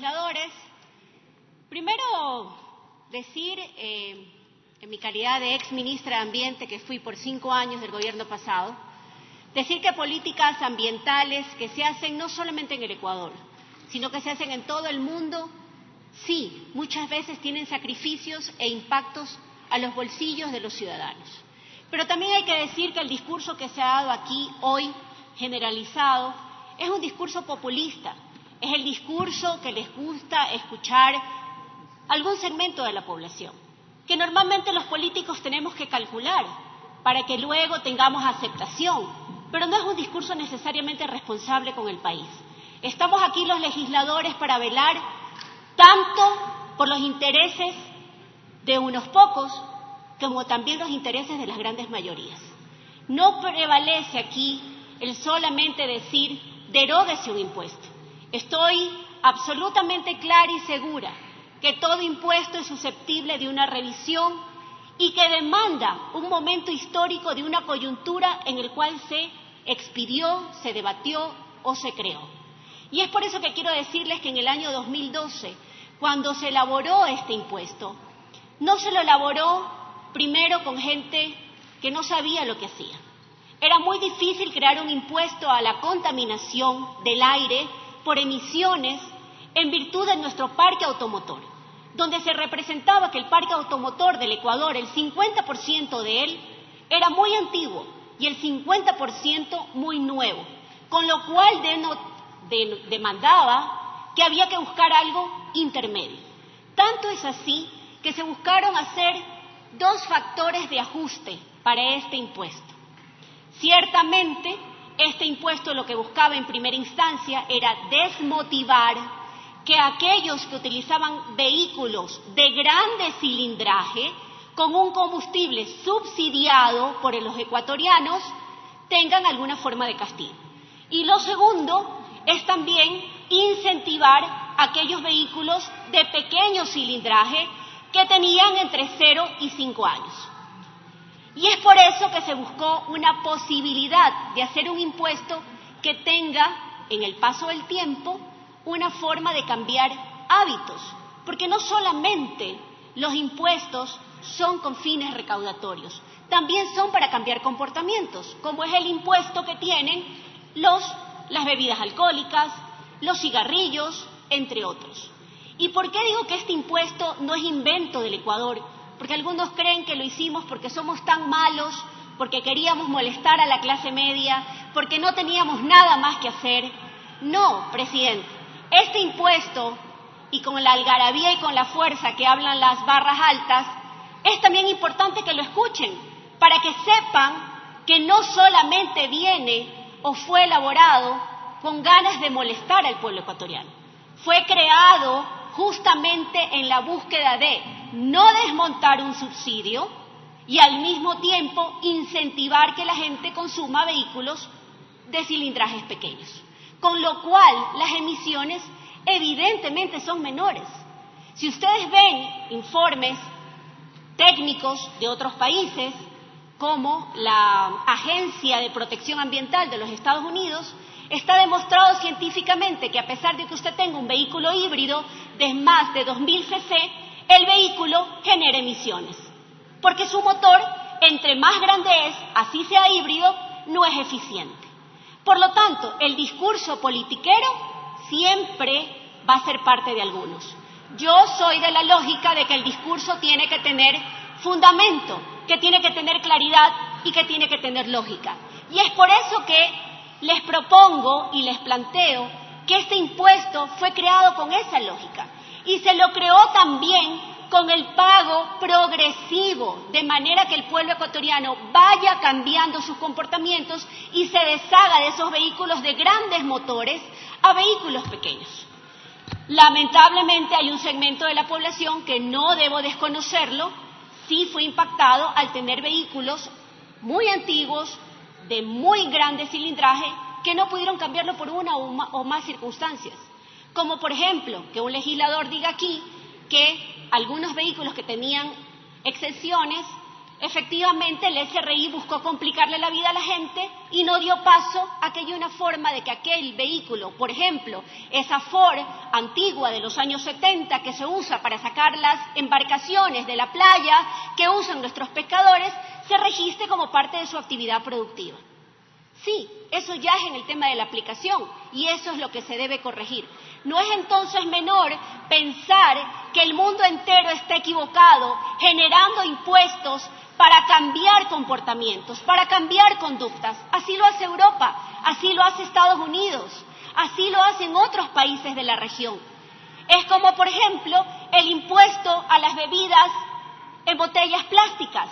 legisladores, primero decir, en mi calidad de ex ministra de Ambiente, que fui por 5 años del gobierno pasado, decir que políticas ambientales que se hacen no solamente en el Ecuador, sino que se hacen en todo el mundo, sí, muchas veces tienen sacrificios e impactos a los bolsillos de los ciudadanos. Pero también hay que decir que el discurso que se ha dado aquí hoy, generalizado, es un discurso populista, es el discurso que les gusta escuchar algún segmento de la población, que normalmente los políticos tenemos que calcular para que luego tengamos aceptación, pero no es un discurso necesariamente responsable con el país. Estamos aquí los legisladores para velar tanto por los intereses de unos pocos como también los intereses de las grandes mayorías. No prevalece aquí el solamente decir deróguese un impuesto. Estoy absolutamente clara y segura que todo impuesto es susceptible de una revisión y que demanda un momento histórico de una coyuntura en el cual se expidió, se debatió o se creó. Y es por eso que quiero decirles que en el año 2012, cuando se elaboró este impuesto, no se lo elaboró primero con gente que no sabía lo que hacía. Era muy difícil crear un impuesto a la contaminación del aire por emisiones en virtud de nuestro parque automotor, donde se representaba que el parque automotor del Ecuador, el 50% de él, era muy antiguo y el 50% muy nuevo, con lo cual demandaba que había que buscar algo intermedio. Tanto es así que se buscaron hacer 2 factores de ajuste para este impuesto. Ciertamente, este impuesto lo que buscaba en primera instancia era desmotivar que aquellos que utilizaban vehículos de grande cilindraje con un combustible subsidiado por los ecuatorianos tengan alguna forma de castigo. Y lo segundo es también incentivar aquellos vehículos de pequeño cilindraje que tenían entre 0 y 5 años. Y es por eso que se buscó una posibilidad de hacer un impuesto que tenga, en el paso del tiempo, una forma de cambiar hábitos, porque no solamente los impuestos son con fines recaudatorios, también son para cambiar comportamientos, como es el impuesto que tienen las bebidas alcohólicas, los cigarrillos, entre otros. ¿Y por qué digo que este impuesto no es invento del Ecuador? Porque algunos creen que lo hicimos porque somos tan malos, porque queríamos molestar a la clase media, porque no teníamos nada más que hacer. No, presidente, este impuesto, y con la algarabía y con la fuerza que hablan las barras altas, es también importante que lo escuchen, para que sepan que no solamente viene o fue elaborado con ganas de molestar al pueblo ecuatoriano. Fue creado justamente en la búsqueda de no desmontar un subsidio y al mismo tiempo incentivar que la gente consuma vehículos de cilindrajes pequeños, con lo cual las emisiones evidentemente son menores. Si ustedes ven informes técnicos de otros países, como la Agencia de Protección Ambiental de los Estados Unidos, está demostrado científicamente que a pesar de que usted tenga un vehículo híbrido de más de 2000 cc, el vehículo genera emisiones, porque su motor, entre más grande es, así sea híbrido, no es eficiente. Por lo tanto, el discurso politiquero siempre va a ser parte de algunos. Yo soy de la lógica de que el discurso tiene que tener fundamento, que tiene que tener claridad y que tiene que tener lógica. Y es por eso que les propongo y les planteo que este impuesto fue creado con esa lógica y se lo creó también con el pago progresivo, de manera que el pueblo ecuatoriano vaya cambiando sus comportamientos y se deshaga de esos vehículos de grandes motores a vehículos pequeños. Lamentablemente hay un segmento de la población que no debo desconocerlo, sí fue impactado al tener vehículos muy antiguos, de muy grande cilindraje, que no pudieron cambiarlo por una o más circunstancias. Como por ejemplo, que un legislador diga aquí que algunos vehículos que tenían exenciones Efectivamente, el SRI buscó complicarle la vida a la gente y no dio paso a que haya una forma de que aquel vehículo, por ejemplo, esa Ford antigua de los años 70 que se usa para sacar las embarcaciones de la playa que usan nuestros pescadores, se registre como parte de su actividad productiva. Sí, eso ya es en el tema de la aplicación y eso es lo que se debe corregir. No es entonces menor pensar que el mundo entero está equivocado generando impuestos para cambiar comportamientos, para cambiar conductas. Así lo hace Europa, así lo hace Estados Unidos, así lo hacen otros países de la región. Es como, por ejemplo, el impuesto a las bebidas en botellas plásticas.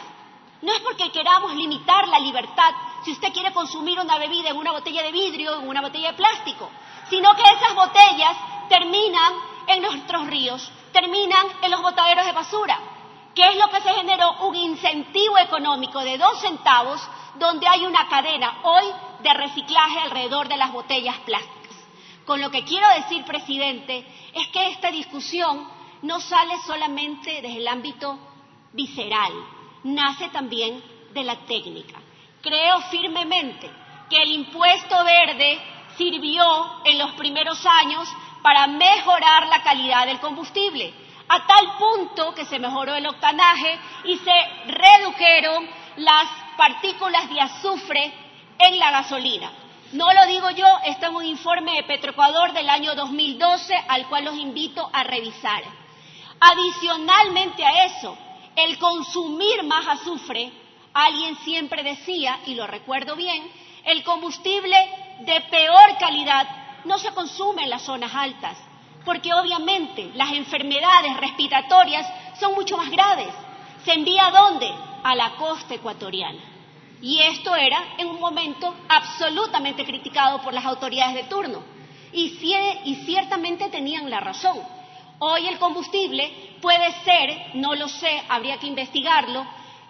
No es porque queramos limitar la libertad si usted quiere consumir una bebida en una botella de vidrio o en una botella de plástico, sino que esas botellas terminan en nuestros ríos, terminan en los botaderos de basura. ¿Qué es lo que se generó? Un incentivo económico de 2 centavos donde hay una cadena hoy de reciclaje alrededor de las botellas plásticas. Con lo que quiero decir, presidente, es que esta discusión no sale solamente desde el ámbito visceral, nace también de la técnica. Creo firmemente que el impuesto verde sirvió en los primeros años para mejorar la calidad del combustible, a tal punto que se mejoró el octanaje y se redujeron las partículas de azufre en la gasolina. No lo digo yo, está en un informe de Petroecuador del año 2012, al cual los invito a revisar. Adicionalmente a eso, el consumir más azufre, alguien siempre decía, y lo recuerdo bien, el combustible de peor calidad no se consume en las zonas altas, porque obviamente las enfermedades respiratorias son mucho más graves. ¿Se envía a dónde? A la costa ecuatoriana. Y esto era en un momento absolutamente criticado por las autoridades de turno. Y ciertamente tenían la razón. Hoy el combustible puede ser, no lo sé, habría que investigarlo,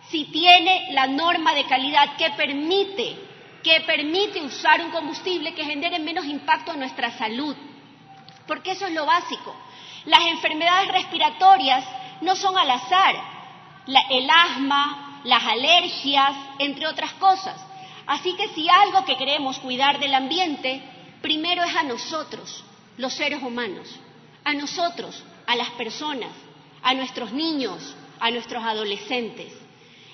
si tiene la norma de calidad que permite usar un combustible que genere menos impacto a nuestra salud. Porque eso es lo básico. Las enfermedades respiratorias no son al azar. El asma, las alergias, entre otras cosas. Así que si algo que queremos cuidar del ambiente, primero es a nosotros, los seres humanos. A nosotros, a las personas, a nuestros niños, a nuestros adolescentes.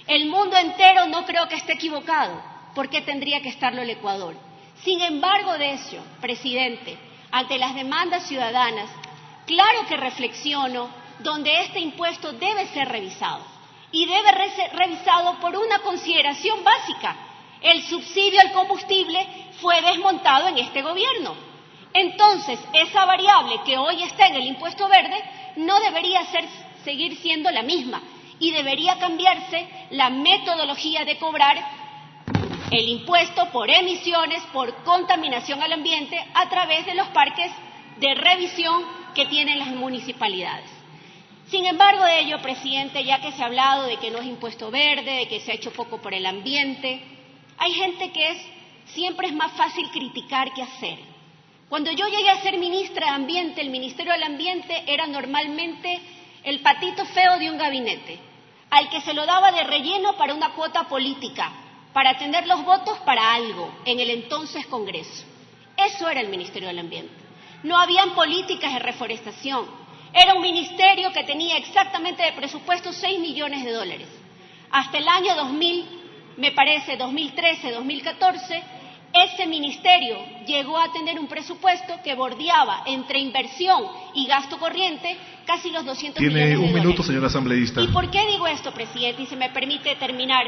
El mundo entero no creo que esté equivocado. ¿Por qué tendría que estarlo el Ecuador? Sin embargo de eso, presidente, ante las demandas ciudadanas, claro que reflexiono donde este impuesto debe ser revisado. Y debe ser revisado por una consideración básica. El subsidio al combustible fue desmontado en este gobierno. Entonces, esa variable que hoy está en el impuesto verde no debería seguir siendo la misma y debería cambiarse la metodología de cobrar el impuesto por emisiones, por contaminación al ambiente a través de los parques de revisión que tienen las municipalidades. Sin embargo de ello, presidente, ya que se ha hablado de que no es impuesto verde, de que se ha hecho poco por el ambiente, hay gente que siempre es más fácil criticar que hacer. Cuando yo llegué a ser ministra de Ambiente, el Ministerio del Ambiente era normalmente el patito feo de un gabinete, al que se lo daba de relleno para una cuota política, para tener los votos para algo en el entonces Congreso. Eso era el Ministerio del Ambiente. No habían políticas de reforestación. Era un ministerio que tenía exactamente de presupuesto 6 millones de dólares. Hasta el año 2013, 2014, ese ministerio llegó a tener un presupuesto que bordeaba entre inversión y gasto corriente casi los 200 millones de dólares. Tiene un minuto, señora asambleísta. ¿Y por qué digo esto, presidente? Y se me permite terminar.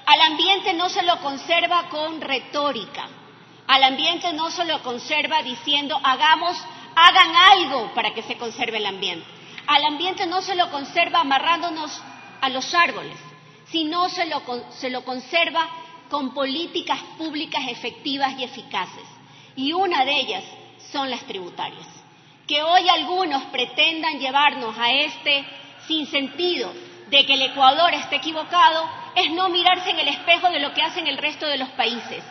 Al ambiente no se lo conserva con retórica. Al ambiente no se lo conserva diciendo hagan algo para que se conserve el ambiente. Al ambiente no se lo conserva amarrándonos a los árboles, sino se lo conserva con políticas públicas efectivas y eficaces. Y una de ellas son las tributarias. Que hoy algunos pretendan llevarnos a este sinsentido de que el Ecuador esté equivocado es no mirarse en el espejo de lo que hacen el resto de los países.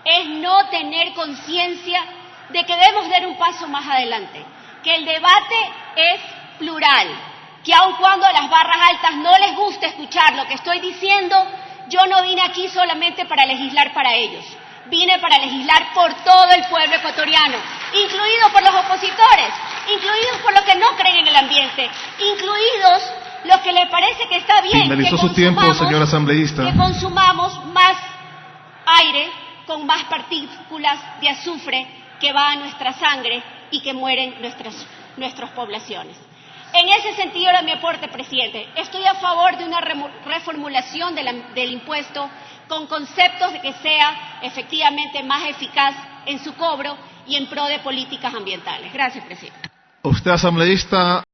Es no tener conciencia de que debemos dar un paso más adelante, que el debate es plural, que aun cuando a las barras altas no les guste escuchar lo que estoy diciendo, yo no vine aquí solamente para legislar para ellos. Vine para legislar por todo el pueblo ecuatoriano, incluidos por los opositores, incluidos por los que no creen en el ambiente, incluidos los que les parece que está bien Finalizó su tiempo, señor asambleísta. que consumamos más aire con más partículas de azufre que va a nuestra sangre y que mueren nuestras poblaciones. En ese sentido era mi aporte, presidente. Estoy a favor de una reformulación del impuesto con conceptos de que sea efectivamente más eficaz en su cobro y en pro de políticas ambientales. Gracias, presidente. Usted, asambleísta.